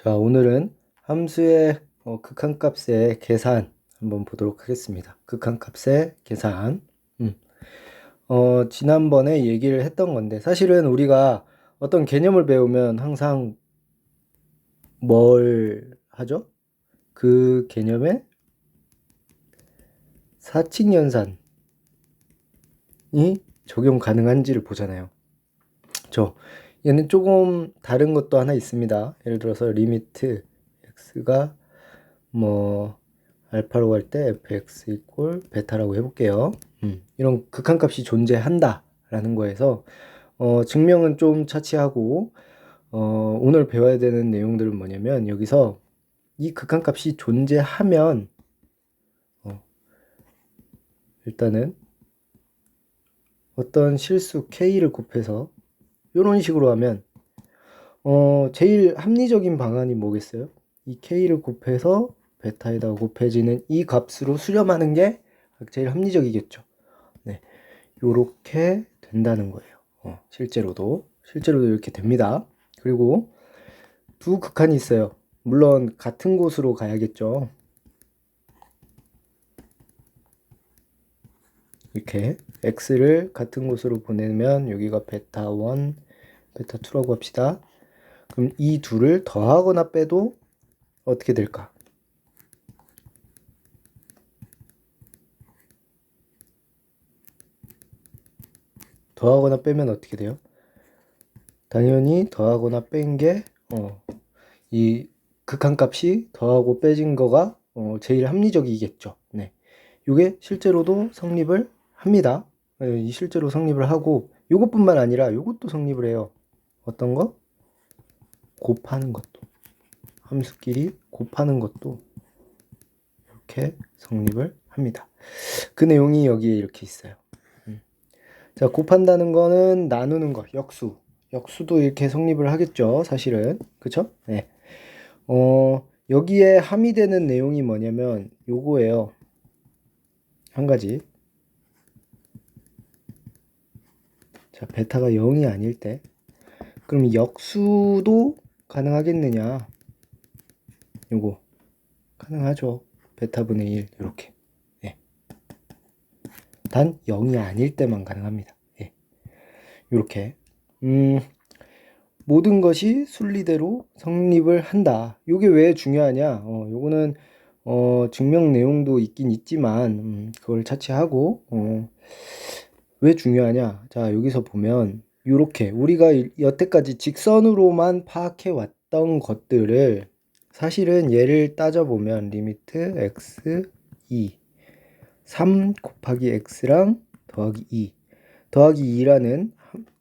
자, 오늘은 함수의 극한값의 계산 한번 보도록 하겠습니다. 극한값의 계산. 지난번에 얘기를 했던 건데, 사실은 우리가 어떤 개념을 배우면 항상 뭘 하죠? 그 개념에 사칙연산이 적용 가능한지를 보잖아요. 얘는 조금 다른 것도 하나 있습니다. 예를 들어서 리미트 x가 알파로 갈 때 fx 이꼴 베타라고 해볼게요. 이런 극한값이 존재한다 라는 거에서 증명은 좀 차치하고 오늘 배워야 되는 내용들은 뭐냐면, 여기서 이 극한값이 존재하면 일단은 어떤 실수 k를 곱해서 이런 식으로 하면 제일 합리적인 방안이 뭐겠어요? 이 k를 곱해서 베타에다가 곱해지는 이 값으로 수렴하는 게 제일 합리적이겠죠. 네, 요렇게 된다는 거예요. 실제로도 이렇게 됩니다. 그리고 두 극한이 있어요. 물론 같은 곳으로 가야겠죠. 이렇게 x를 같은 곳으로 보내면 여기가 베타 1, 베타 2라고 합시다. 그럼 이 둘을 더하거나 빼도 어떻게 될까? 더하거나 빼면 어떻게 돼요? 당연히 더하거나 뺀 게 이 극한값이 더하고 빼진 거가 제일 합리적이겠죠. 네. 이게 실제로도 성립을 합니다. 이 실제로 성립을 하고, 요것뿐만 아니라 요것도 성립을 해요. 어떤 거? 곱하는 것도. 함수끼리 곱하는 것도 이렇게 성립을 합니다. 그 내용이 여기에 이렇게 있어요. 자, 곱한다는 거는 나누는 거, 역수도 이렇게 성립을 하겠죠, 사실은. 그쵸? 네. 여기에 함의되는 내용이 뭐냐면 요거예요. 한 가지. 자, 베타가 0이 아닐 때, 그럼 역수도 가능하겠느냐? 요거 가능하죠. 베타분의 1 이렇게. 네. 단 0이 아닐 때만 가능합니다. 예. 이렇게 모든 것이 순리대로 성립을 한다. 요게 왜 중요하냐? 요거는 증명 내용도 있긴 있지만 그걸 차치하고 왜 중요하냐? 자, 여기서 보면 요렇게 우리가 여태까지 직선으로만 파악해 왔던 것들을 사실은 얘를 따져보면 리미트 x 2 3 곱하기 x랑 더하기 2 더하기 2라는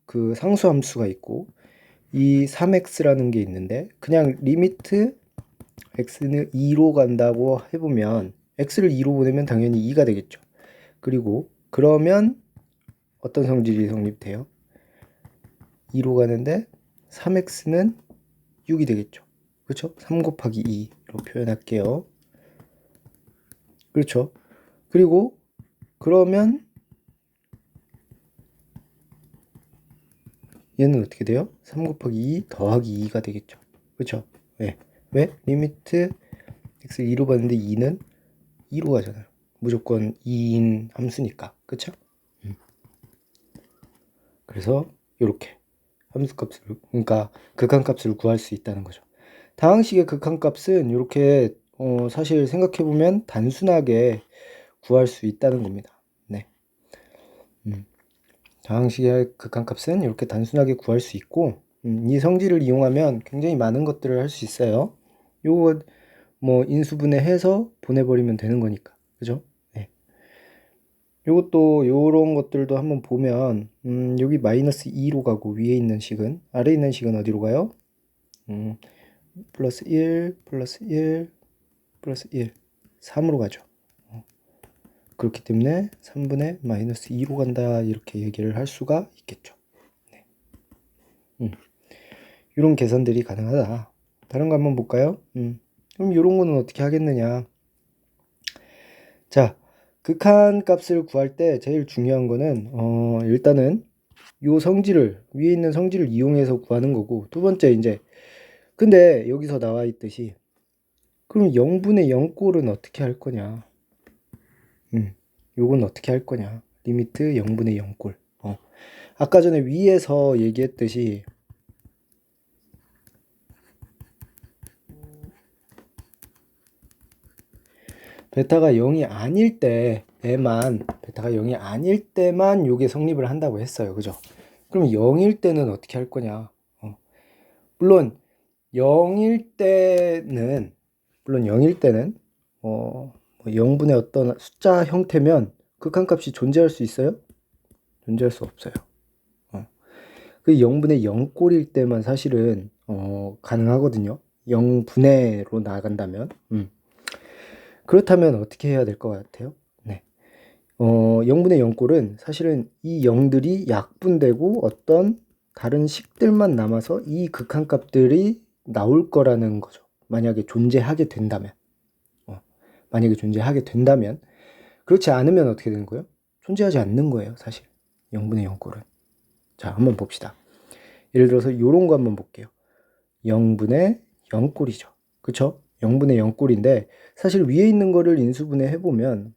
그 상수함수가 있고, 이 3x라는 게 있는데, 그냥 리미트 x는 2로 간다고 해보면 x를 2로 보내면 당연히 2가 되겠죠. 그리고 그러면 어떤 성질이 성립돼요? 2로 가는데 3x는 6이 되겠죠. 그렇죠? 3 곱하기 2로 표현할게요. 그렇죠? 그리고 그러면 얘는 어떻게 돼요? 3 곱하기 2 더하기 2가 되겠죠. 그렇죠? 왜? 리미트 x 2로 봤는데 2는 2로 가잖아요. 무조건 2인 함수니까. 그쵸? 그래서 이렇게 함수값을, 그러니까 극한값을 구할 수 있다는 거죠. 다항식의 극한값은 이렇게 사실 생각해보면 단순하게 구할 수 있다는 겁니다. 네. 다항식의 극한값은 이렇게 단순하게 구할 수 있고, 이 성질을 이용하면 굉장히 많은 것들을 할 수 있어요. 요거 인수분해해서 보내버리면 되는 거니까. 그죠? 네. 요것도 요런 것들도 한번 보면 여기 마이너스 2로 가고, 위에 있는 식은, 아래에 있는 식은 어디로 가요? 플러스 1 플러스 1 플러스 1 3으로 가죠. 그렇기 때문에 3분의 마이너스 2로 간다, 이렇게 얘기를 할 수가 있겠죠. 네. 이런 계산들이 가능하다. 다른 거 한번 볼까요? 그럼 이런 거는 어떻게 하겠느냐? 자, 극한값을 구할 때 제일 중요한 거는 일단은 요 성질을, 위에 있는 성질을 이용해서 구하는 거고, 두 번째 이제 근데 여기서 나와 있듯이 그럼 0분의 0꼴은 어떻게 할 거냐? 요건 어떻게 할 거냐? 리미트 0분의 0꼴. 아까 전에 위에서 얘기했듯이 베타가 0이 아닐 때에만 베타가 0이 아닐 때만 요게 성립을 한다고 했어요. 그죠? 그럼 0일 때는 어떻게 할 거냐? 물론 0일 때는 물론 0일 때는 0분의 어떤 숫자 형태면 극한값이 존재할 수 있어요? 존재할 수 없어요. 그 0분의 0꼴일 때만 사실은 가능하거든요. 0분의로 나아간다면. 그렇다면 어떻게 해야 될 것 같아요? 네. 0분의 0꼴은 사실은 이 0들이 약분되고 어떤 다른 식들만 남아서 이 극한값들이 나올 거라는 거죠. 만약에 존재하게 된다면. 만약에 존재하게 된다면. 그렇지 않으면 어떻게 되는 거예요? 존재하지 않는 거예요, 사실. 0분의 0꼴은. 자, 한번 봅시다. 예를 들어서 이런 거 한번 볼게요. 0분의 0꼴이죠. 그쵸? 0분의 0꼴인데 사실 위에 있는 거를 인수분해 해보면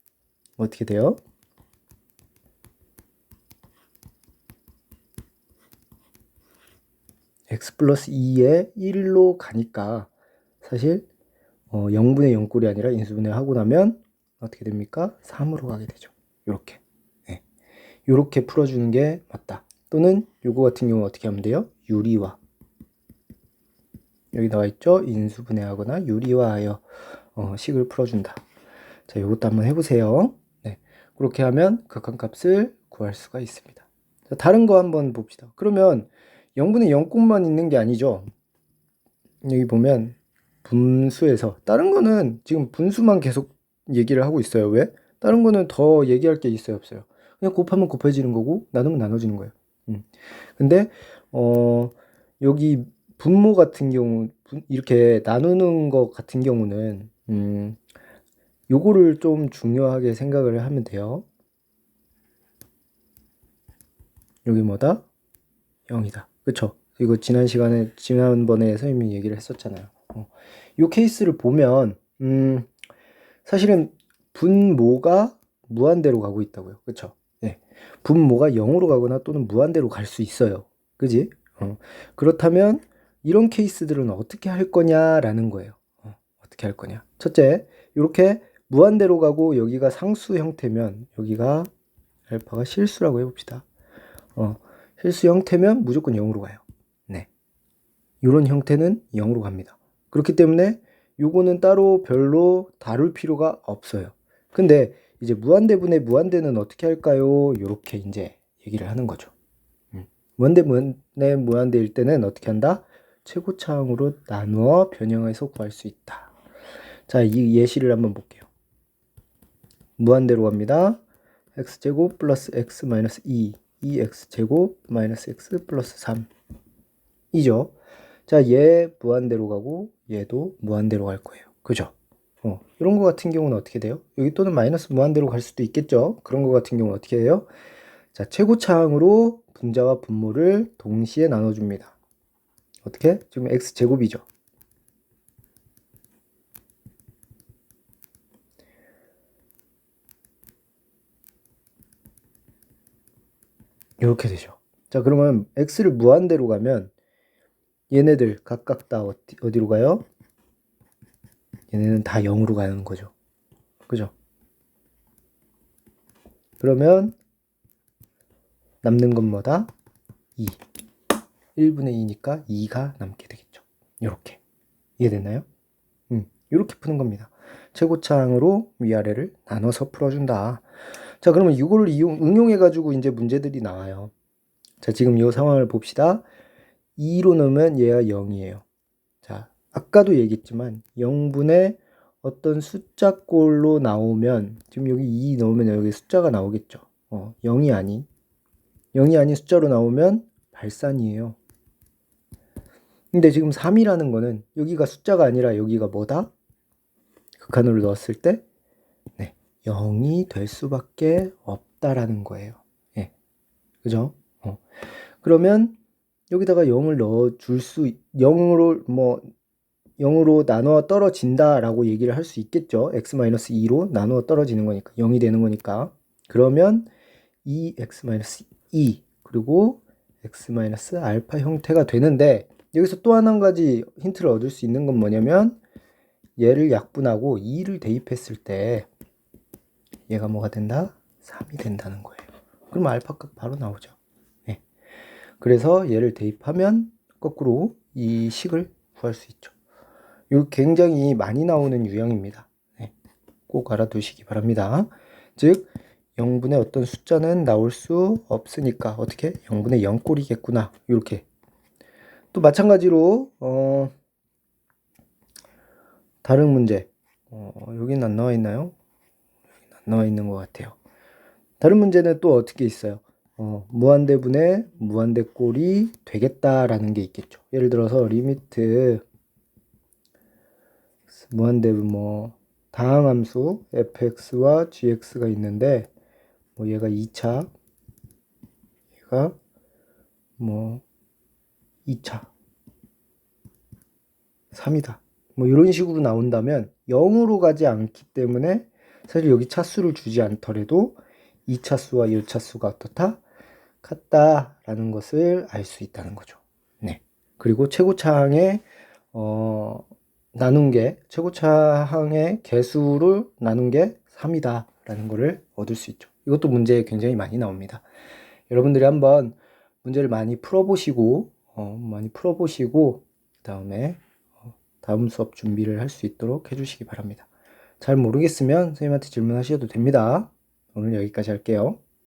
어떻게 돼요? x 플러스 2에 1로 가니까 사실 0분의 0꼴이 아니라 인수분해 하고 나면 어떻게 됩니까? 3으로 가게 되죠. 이렇게. 네. 이렇게 풀어주는 게 맞다. 또는 요거 같은 경우 어떻게 하면 돼요? 유리화. 여기 나와 있죠? 인수분해하거나 유리화하여 식을 풀어준다. 자, 이것도 한번 해보세요. 네, 그렇게 하면 극한값을 구할 수가 있습니다. 자, 다른 거 한번 봅시다. 그러면 0분의 0꼴만 있는 게 아니죠. 여기 보면 분수에서 다른 거는 지금 분수만 계속 얘기를 하고 있어요. 왜? 다른 거는 더 얘기할 게 있어요, 없어요? 그냥 곱하면 곱해지는 거고 나누면 나눠지는 거예요. 근데 여기 분모 같은 경우 이렇게 나누는 것 같은 경우는 요거를 좀 중요하게 생각을 하면 돼요. 여기 뭐다? 0이다. 그쵸? 이거 지난번에 선생님이 얘기를 했었잖아요. 요 케이스를 보면 사실은 분모가 무한대로 가고 있다고요. 그쵸? 네. 분모가 0으로 가거나 또는 무한대로 갈 수 있어요. 그지? 그렇다면 이런 케이스들은 어떻게 할 거냐라는 거예요. 어떻게 할 거냐. 첫째, 이렇게 무한대로 가고 여기가 상수 형태면 여기가 알파가 실수라고 해봅시다. 실수 형태면 무조건 0으로 가요. 네. 이런 형태는 0으로 갑니다. 그렇기 때문에 요거는 따로 별로 다룰 필요가 없어요. 근데 이제 무한대분의 무한대는 어떻게 할까요? 이렇게 이제 얘기를 하는 거죠. 무한대분의 무한대일 때는 어떻게 한다? 최고차항으로 나누어 변형해서 구할 수 있다. 자, 이 예시를 한번 볼게요. 무한대로 갑니다. x제곱 플러스 x 마이너스 2, 2x제곱 마이너스 x 플러스 3 이죠. 자, 얘 무한대로 가고 얘도 무한대로 갈 거예요. 그죠? 이런 거 같은 경우는 어떻게 돼요? 여기 또는 마이너스 무한대로 갈 수도 있겠죠. 그런 거 같은 경우는 어떻게 해요? 자, 최고차항으로 분자와 분모를 동시에 나눠줍니다. 어떻게? 지금 x제곱이죠. 이렇게 되죠. 자, 그러면 x를 무한대로 가면 얘네들 각각 다 어디로 가요? 얘네는 다 0으로 가는 거죠. 그죠? 그러면 남는 건 뭐다? 2. 1분의 2니까 2가 남게 되겠죠. 이렇게. 이해됐나요? 이렇게 푸는 겁니다. 최고차항으로 위아래를 나눠서 풀어준다. 자, 그러면 이거를 응용해가지고 이제 문제들이 나와요. 자, 지금 이 상황을 봅시다. 2로 넣으면 얘가 0이에요. 자, 아까도 얘기했지만 0분의 어떤 숫자꼴로 나오면 지금 여기 2 넣으면 여기 숫자가 나오겠죠. 0이 아닌 숫자로 나오면 발산이에요. 근데 지금 3이라는 거는 여기가 숫자가 아니라 여기가 뭐다? 극한으로 넣었을 때 네, 0이 될 수밖에 없다라는 거예요. 예. 그죠? 그러면 여기다가 0을 넣어 줄 수, 0으로 나누어 떨어진다 라고 얘기를 할 수 있겠죠. x-2로 나누어 떨어지는 거니까 0이 되는 거니까. 그러면 2x-2 그리고 x-알파 형태가 되는데, 여기서 또 한 가지 힌트를 얻을 수 있는 건 뭐냐면, 얘를 약분하고 2를 대입했을 때 얘가 뭐가 된다? 3이 된다는 거예요. 그럼 알파 값 바로 나오죠. 네. 그래서 얘를 대입하면 거꾸로 이 식을 구할 수 있죠. 이거 굉장히 많이 나오는 유형입니다. 네. 꼭 알아두시기 바랍니다. 즉 0분의 어떤 숫자는 나올 수 없으니까 어떻게? 0분의 0꼴이겠구나. 이렇게. 또 마찬가지로 다른 문제. 여기는 안 나와 있나요? 여기는 안 나와 있는 것 같아요. 다른 문제는 또 어떻게 있어요? 무한대분의 무한대꼴이 되겠다라는 게 있겠죠. 예를 들어서 리미트 무한대분 다항함수 fx와 gx가 있는데 얘가 2차, 얘가 2차, 3이다. 이런 식으로 나온다면 0으로 가지 않기 때문에 사실 여기 차수를 주지 않더라도 이 차수와 이 차수가 어떻다? 같다라는 것을 알 수 있다는 거죠. 네. 그리고 최고차항의 최고차항의 개수를 나눈 게 3이다 라는 것을 얻을 수 있죠. 이것도 문제에 굉장히 많이 나옵니다. 여러분들이 한번 문제를 많이 풀어보시고 그다음에 다음 수업 준비를 할 수 있도록 해주시기 바랍니다. 잘 모르겠으면 선생님한테 질문하셔도 됩니다. 오늘 여기까지 할게요.